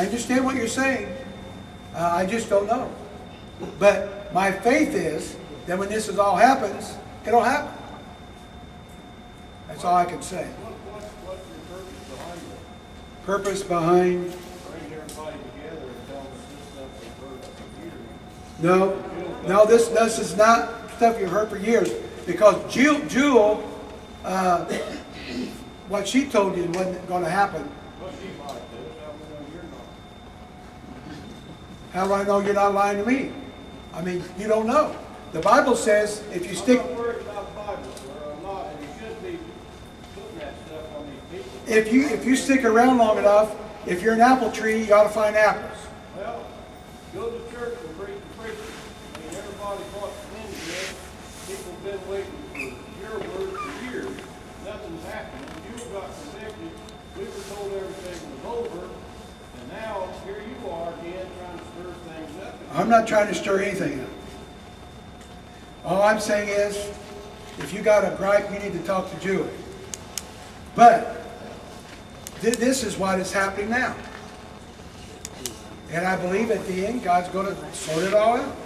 I understand what you're saying. I just don't know. But my faith is that when this all happens, it'll happen. That's all I can say. What's your Purpose purpose behind it? behind? Bring everybody together and tell us this stuff you've heard for years. No, this is not stuff you've heard for years. Because Jewel, what she told you wasn't going to happen. Well, she might do. How we know you're not? How do I know you're not lying to me? I mean, you don't know. The Bible says if you stick... I'm not worried about the Bible, sir. I'm not, and you shouldn't be putting that stuff on these people. If you stick around long enough, if you're an apple tree, you ought to find apples. Well, go to church and preach the preacher. I mean, everybody wants into this. People have been waiting for your word for years. Nothing's happened. You got convicted. We were told everything was over. And now, here you are again trying to stir things up. I'm not trying to stir anything up. All I'm saying is, if you got a gripe, you need to talk to Julie. But this is what is happening now. And I believe at the end, God's going to sort it all out.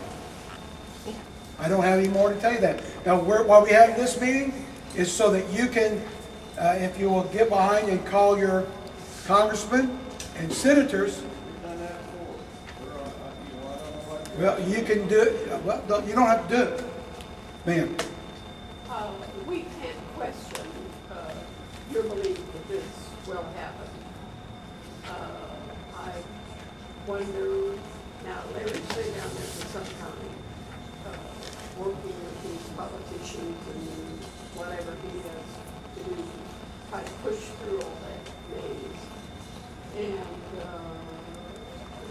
I don't have any more to tell you that. Now, why we have this meeting is so that you can, if you will get behind and call your congressmen and senators. We've done that before. I don't know what Well, you can do it. Well, you don't have to do it. Ma'am. We can't question your belief that this will happen. I wonder, now Larry's been down there for some time, working with these politicians and whatever he has to do, try to push through all that maze. And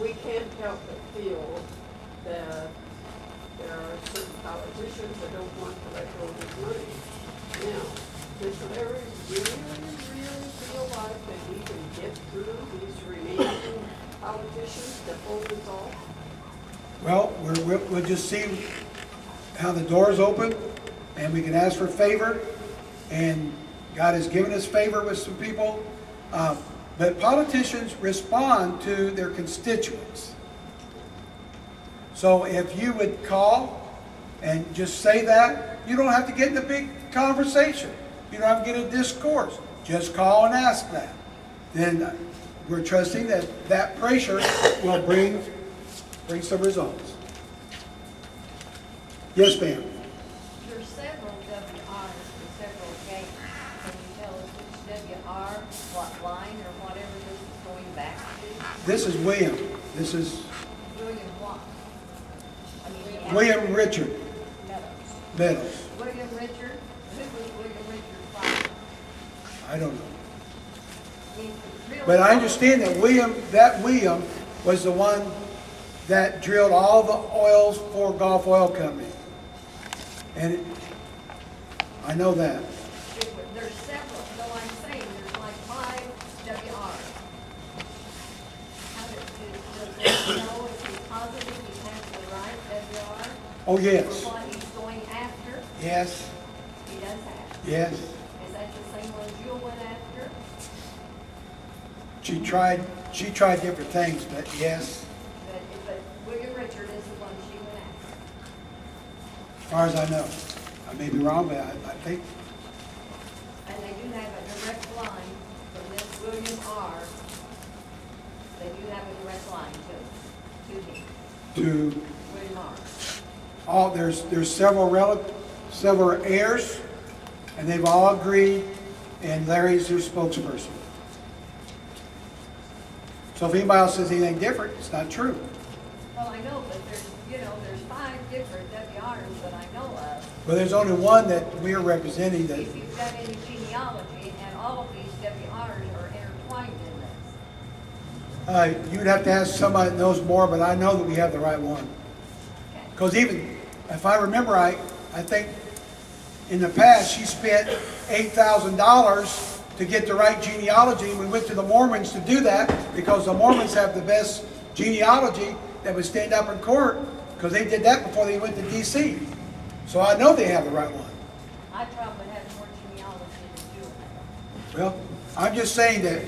we can't help but feel that there are certain politicians that don't want to let go of this money. Now, does Larry really feel like that we can get through these remaining politicians to pull this off? Well, we'll just see how the doors open, and we can ask for favor, and God has given us favor with some people. But politicians respond to their constituents. So if you would call and just say that, you don't have to get in a big conversation. You don't have to get a discourse. Just call and ask that. Then we're trusting that that pressure will bring some results. Yes, ma'am. There are several WRs for several games. Can you tell us which WR, what line or whatever this is going back to? This is William. This is William what? I mean, William Richard Meadows. Meadows. William Richard? Who was William Richard's father? I don't know. I mean, really, But I understand that William was the one that drilled all the oils for Gulf Oil Company. And I know that. there's several, though I'm saying there's like 5 WRs. How does he know if he's positive he has the right WR? Oh, yes. For what he's going after? Yes. He does have. Yes. Is that the same one Jewel went after? She tried different things, but yes. But William Richard is the one she went after. As far as I know. I may be wrong, but I think. And they do have a direct line from this William R. They do have a direct line to him. To William R. there's several heirs, and they've all agreed, and Larry's their spokesperson. So if anybody else says anything different, it's not true. Well, I know, but there's 5 different WRs that I know of. But there's only one that we're representing that. If you've got any genealogy, and all of these WRs are intertwined in this. You'd have to ask somebody that knows more, but I know that we have the right one. Okay. Because even, if I remember right, I think in the past she spent $8,000 to get the right genealogy. We went to the Mormons to do that because the Mormons have the best genealogy that would stand up in court because they did that before they went to D.C. So I know they have the right one. I probably have more genealogy than you have. Well, I'm just saying that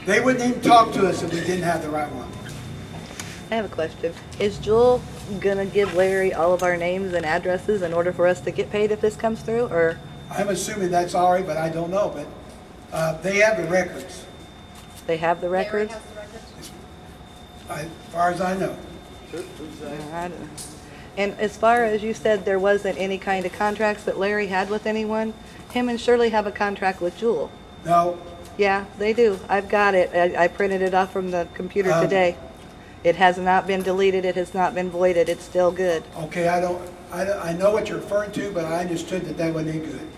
they wouldn't even talk to us if we didn't have the right one. I have a question. Is Jewel gonna give Larry all of our names and addresses in order for us to get paid if this comes through, or? I'm assuming that's all right, but I don't know, but they have the records, They have the Larry records? has the records? as far as I know. I don't know. And as far as you said, there wasn't any kind of contracts that Larry had with anyone, him and Shirley have a contract with Jewel. No, Yeah, they do. I've got it. I printed it off from the computer today. It has not been deleted. It has not been voided. It's still good. okay, I know what you're referring to, but I understood that that wasn't any good.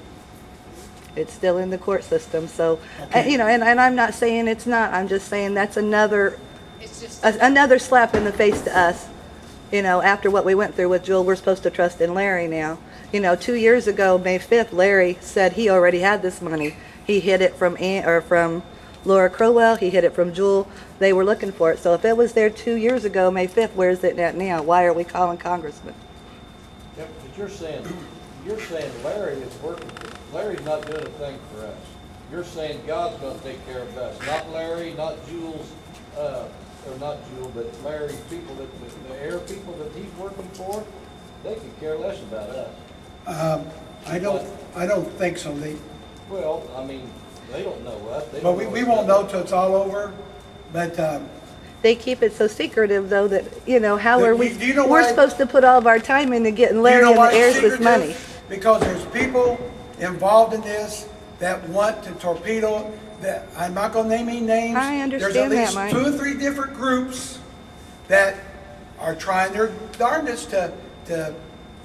It's still in the court system. So, Okay. you know, and I'm not saying it's not. I'm just saying that's another It's just, another slap in the face to us. You know, after what we went through with Jewel, we're supposed to trust in Larry now. You know, 2 years ago, May 5th, Larry said he already had this money. He hid it from from Laura Crowell. He hid it from Jewel. They were looking for it. So if it was there 2 years ago, May 5th, where's it at now? Why are we calling Congressman? Yep, but you're saying Larry is working, Larry's not doing a thing for us. You're saying God's gonna take care of us, not Larry, not Jules, or not Jewel, but Larry's people, the air people that he's working for, they could care less about us. I don't think so. Well, I mean, they don't know us. They But don't know we us. won't know till it's all over, but, They keep it so secretive, though, that, you know, how are we, Do you know we're why- supposed to put all of our time into getting you Larry know and why the it's heirs this secretive? money. Because there's people involved in this that want to torpedo, that, I'm not gonna name any names. I understand that, Mike. There's at least 2 or 3 different groups that are trying their darndest to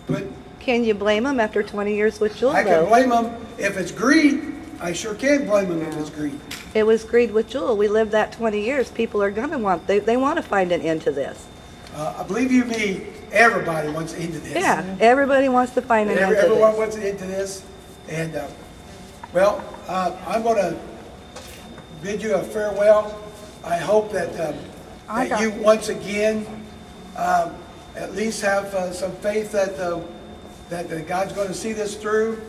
put, Can you blame them after 20 years with Jewel, I can though? blame them if it's greed. I sure can blame them if it's greed. It was greed with Jewel. We lived that 20 years. People are gonna want, they want to find an end to this. I believe you me, everybody wants into this. Yeah, everybody wants to find an end to Everyone this. wants into this, and, well, I'm gonna bid you a farewell. I hope that, that you once again, at least have some faith that God's gonna see this through.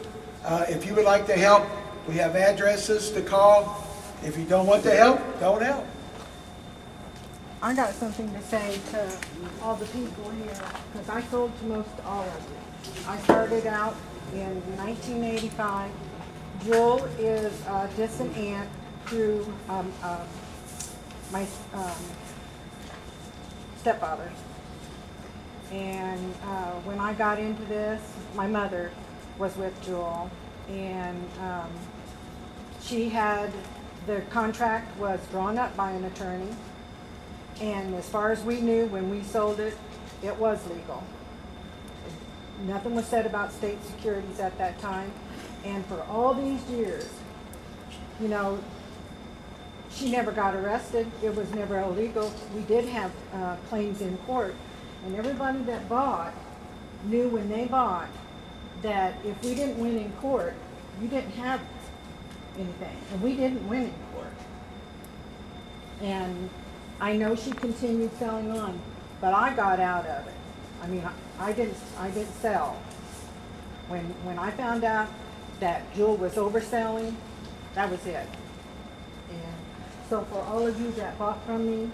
If you would like to help, we have addresses to call. If you don't want to help, don't help. I got something to say to all the people here, because I sold to most all of you. I started out in 1985. Jewel is a distant aunt through my stepfather. And when I got into this, my mother was with Jewel, and she had, the contract was drawn up by an attorney. And as far as we knew, when we sold it, it was legal. Nothing was said about state securities at that time. And for all these years, you know, she never got arrested. It was never illegal. We did have claims in court. And everybody that bought knew when they bought that if we didn't win in court, you didn't have anything. And we didn't win in court. And I know she continued selling on, but I got out of it. I mean, I didn't sell. When I found out that Jewel was overselling, that was it. And so for all of you that bought from me,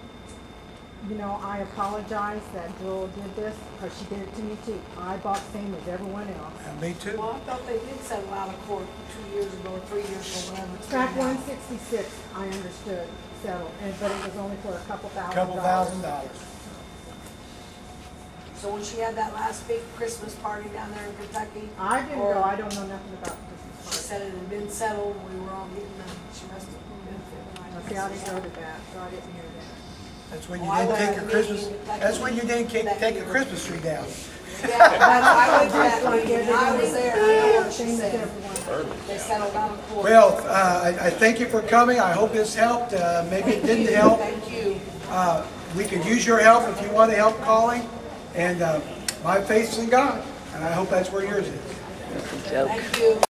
you know, I apologize that Jewel did this, because she did it to me too. I bought same as everyone else. And me too. Well, I thought they did settle out of court 2 years ago, or 3 years ago, whatever. it's Track been now. 166, I understood, settled, but it was only for a couple thousand Couple dollars. $1,000. So when she had that last big Christmas party down there in Kentucky, I didn't go, I don't know nothing about she Christmas said it had been settled, we were all getting the, she must have been party. See, I didn't go to that, so I didn't hear that. That's when you Oh, I didn't take went your to Christmas, meeting in Kentucky that's when you didn't that take your year. Christmas tree down. Yeah, I went to that meeting, and I was there, and I know what she Same as said. everyone. They settled out of court. Well, I thank you for coming. I hope this helped. Maybe it didn't help. Thank you. We could use your help if you want to help calling. And my faith's in God, and I hope that's where yours is. Joke. Thank you.